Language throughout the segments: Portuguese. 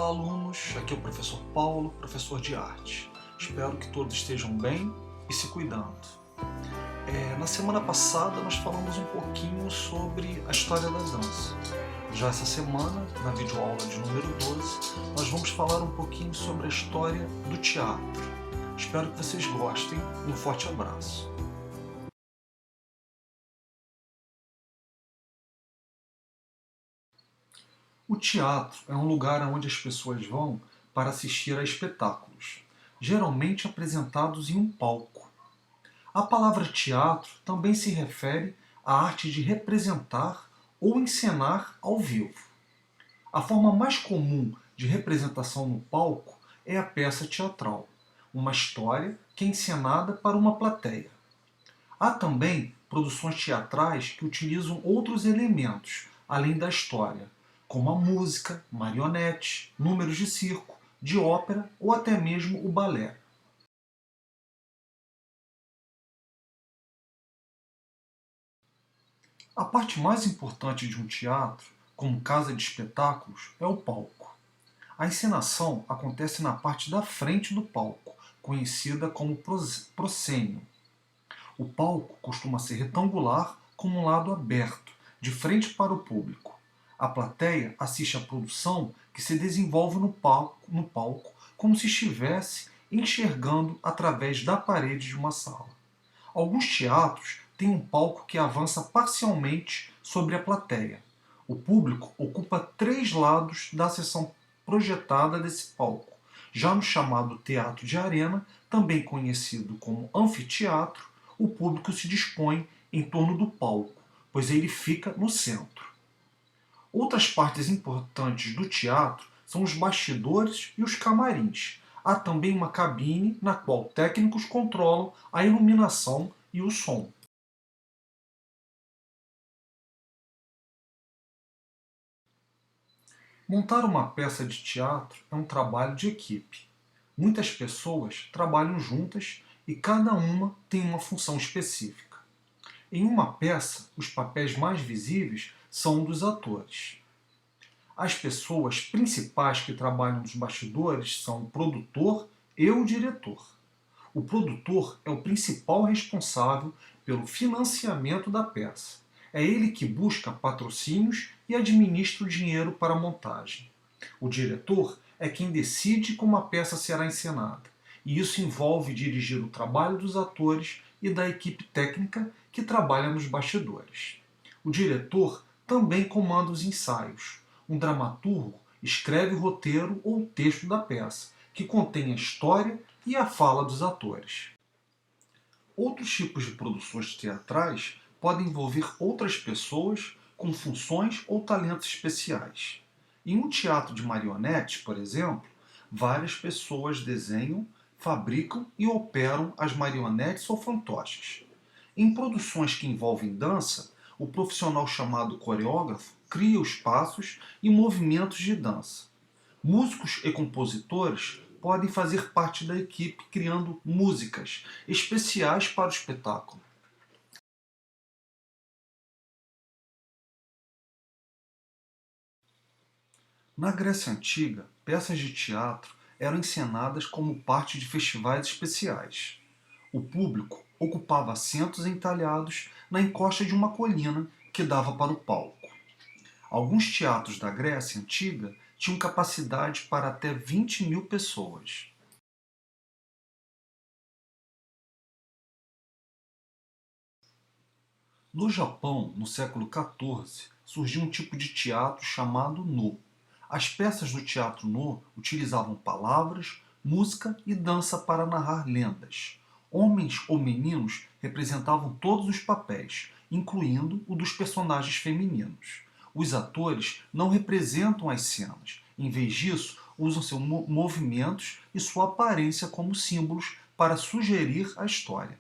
Olá, alunos! Aqui é o professor Paulo, professor de arte. Espero que todos estejam bem e se cuidando. Na semana passada nós falamos um pouquinho sobre a história da dança. Já essa semana, na videoaula de número 12, nós vamos falar um pouquinho sobre a história do teatro. Espero que vocês gostem e um forte abraço. O teatro é um lugar onde as pessoas vão para assistir a espetáculos, geralmente apresentados em um palco. A palavra teatro também se refere à arte de representar ou encenar ao vivo. A forma mais comum de representação no palco é a peça teatral, uma história que é encenada para uma plateia. Há também produções teatrais que utilizam outros elementos, além da história, como a música, marionete, números de circo, de ópera ou até mesmo o balé. A parte mais importante de um teatro, como casa de espetáculos, é o palco. A encenação acontece na parte da frente do palco, conhecida como proscênio. O palco costuma ser retangular com um lado aberto, de frente para o público. A plateia assiste à produção que se desenvolve no palco como se estivesse enxergando através da parede de uma sala. Alguns teatros têm um palco que avança parcialmente sobre a plateia. O público ocupa 3 lados da seção projetada desse palco. Já no chamado teatro de arena, também conhecido como anfiteatro, o público se dispõe em torno do palco, pois ele fica no centro. Outras partes importantes do teatro são os bastidores e os camarins. Há também uma cabine na qual técnicos controlam a iluminação e o som. Montar uma peça de teatro é um trabalho de equipe. Muitas pessoas trabalham juntas e cada uma tem uma função específica. Em uma peça, os papéis mais visíveis são dos atores. As pessoas principais que trabalham nos bastidores são o produtor e o diretor. O produtor é o principal responsável pelo financiamento da peça. É ele que busca patrocínios e administra o dinheiro para a montagem. O diretor é quem decide como a peça será encenada, e isso envolve dirigir o trabalho dos atores e da equipe técnica que trabalha nos bastidores. O diretor também comanda os ensaios. Um dramaturgo escreve o roteiro ou o texto da peça, que contém a história e a fala dos atores. Outros tipos de produções teatrais podem envolver outras pessoas com funções ou talentos especiais. Em um teatro de marionetes, por exemplo, várias pessoas desenham, fabricam e operam as marionetes ou fantoches. Em produções que envolvem dança, o profissional chamado coreógrafo cria os passos e movimentos de dança. Músicos e compositores podem fazer parte da equipe criando músicas especiais para o espetáculo. Na Grécia Antiga, peças de teatro eram encenadas como parte de festivais especiais. O público ocupava assentos entalhados na encosta de uma colina que dava para o palco. Alguns teatros da Grécia Antiga tinham capacidade para até 20.000 pessoas. No Japão, no século XIV, surgiu um tipo de teatro chamado No. As peças do teatro No utilizavam palavras, música e dança para narrar lendas. Homens ou meninos representavam todos os papéis, incluindo o dos personagens femininos. Os atores não representam as cenas. Em vez disso, usam seus movimentos e sua aparência como símbolos para sugerir a história.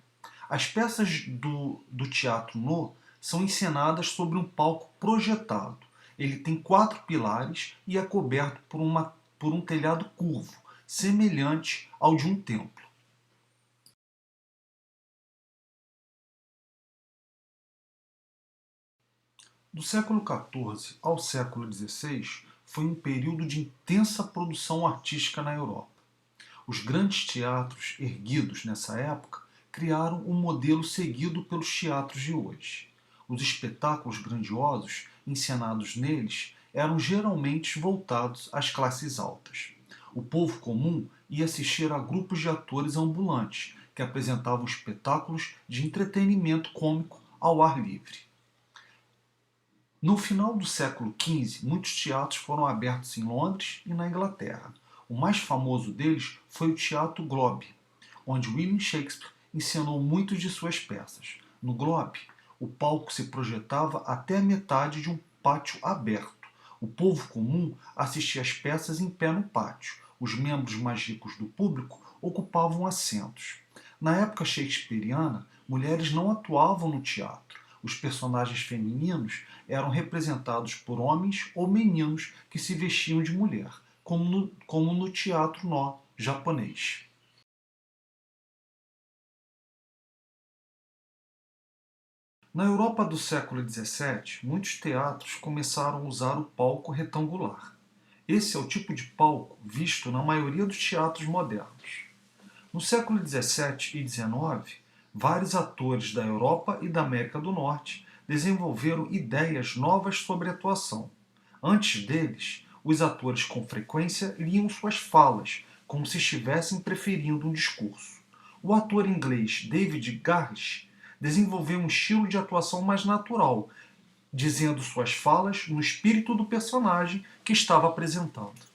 As peças do Teatro No são encenadas sobre um palco projetado. Ele tem 4 pilares e é coberto por um telhado curvo, semelhante ao de um templo. Do século XIV ao século XVI, foi um período de intensa produção artística na Europa. Os grandes teatros erguidos nessa época criaram o modelo seguido pelos teatros de hoje. Os espetáculos grandiosos encenados neles eram geralmente voltados às classes altas. O povo comum ia assistir a grupos de atores ambulantes que apresentavam espetáculos de entretenimento cômico ao ar livre. No final do século XV, muitos teatros foram abertos em Londres e na Inglaterra. O mais famoso deles foi o Teatro Globe, onde William Shakespeare encenou muitas de suas peças. No Globe, o palco se projetava até a metade de um pátio aberto. O povo comum assistia às peças em pé no pátio. Os membros mais ricos do público ocupavam assentos. Na época shakespeariana, mulheres não atuavam no teatro. Os personagens femininos eram representados por homens ou meninos que se vestiam de mulher, como no teatro nó japonês. Na Europa do século XVII, muitos teatros começaram a usar o palco retangular. Esse é o tipo de palco visto na maioria dos teatros modernos. No século XVII e XIX, vários atores da Europa e da América do Norte desenvolveram ideias novas sobre atuação. Antes deles, os atores com frequência liam suas falas, como se estivessem preferindo um discurso. O ator inglês David Garrish desenvolveu um estilo de atuação mais natural, dizendo suas falas no espírito do personagem que estava apresentando.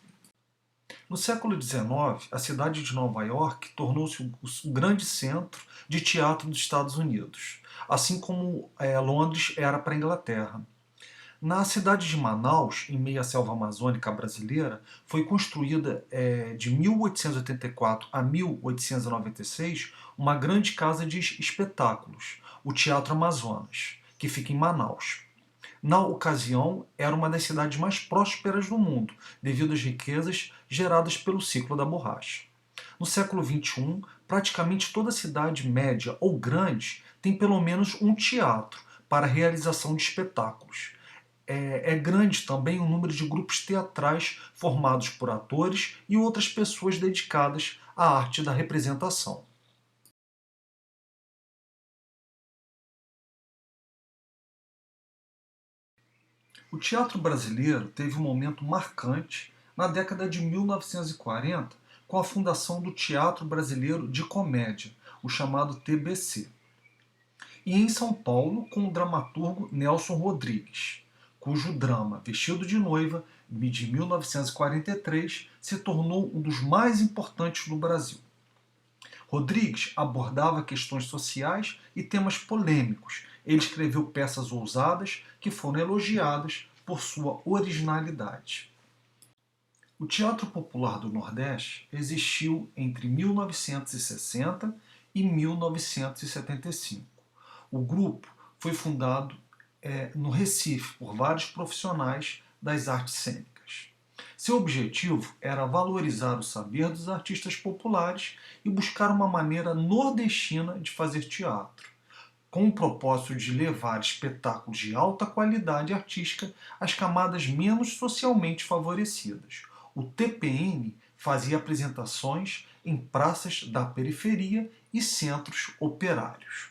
No século XIX, a cidade de Nova York tornou-se o grande centro de teatro dos Estados Unidos, assim como Londres era para a Inglaterra. Na cidade de Manaus, em meio à selva amazônica brasileira, foi construída de 1884 a 1896 uma grande casa de espetáculos, o Teatro Amazonas, que fica em Manaus. Na ocasião, era uma das cidades mais prósperas do mundo, devido às riquezas geradas pelo ciclo da borracha. No século XXI, praticamente toda cidade média ou grande tem pelo menos um teatro para a realização de espetáculos. É grande também o número de grupos teatrais formados por atores e outras pessoas dedicadas à arte da representação. O teatro brasileiro teve um momento marcante na década de 1940 com a fundação do Teatro Brasileiro de Comédia, o chamado TBC. E em São Paulo com o dramaturgo Nelson Rodrigues, cujo drama Vestido de Noiva, de 1943, se tornou um dos mais importantes do Brasil. Rodrigues abordava questões sociais e temas polêmicos. Ele escreveu peças ousadas que foram elogiadas por sua originalidade. O Teatro Popular do Nordeste existiu entre 1960 e 1975. O grupo foi fundado no Recife por vários profissionais das artes cênicas. Seu objetivo era valorizar o saber dos artistas populares e buscar uma maneira nordestina de fazer teatro, com o propósito de levar espetáculos de alta qualidade artística às camadas menos socialmente favorecidas. O TPN fazia apresentações em praças da periferia e centros operários.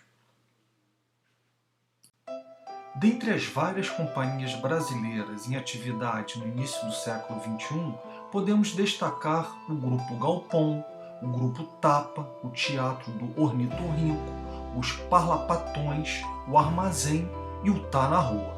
Dentre as várias companhias brasileiras em atividade no início do século XXI, podemos destacar o Grupo Galpão, o Grupo Tapa, o Teatro do Ornitorrinco, os Parlapatões, o Armazém e o Tá na Rua.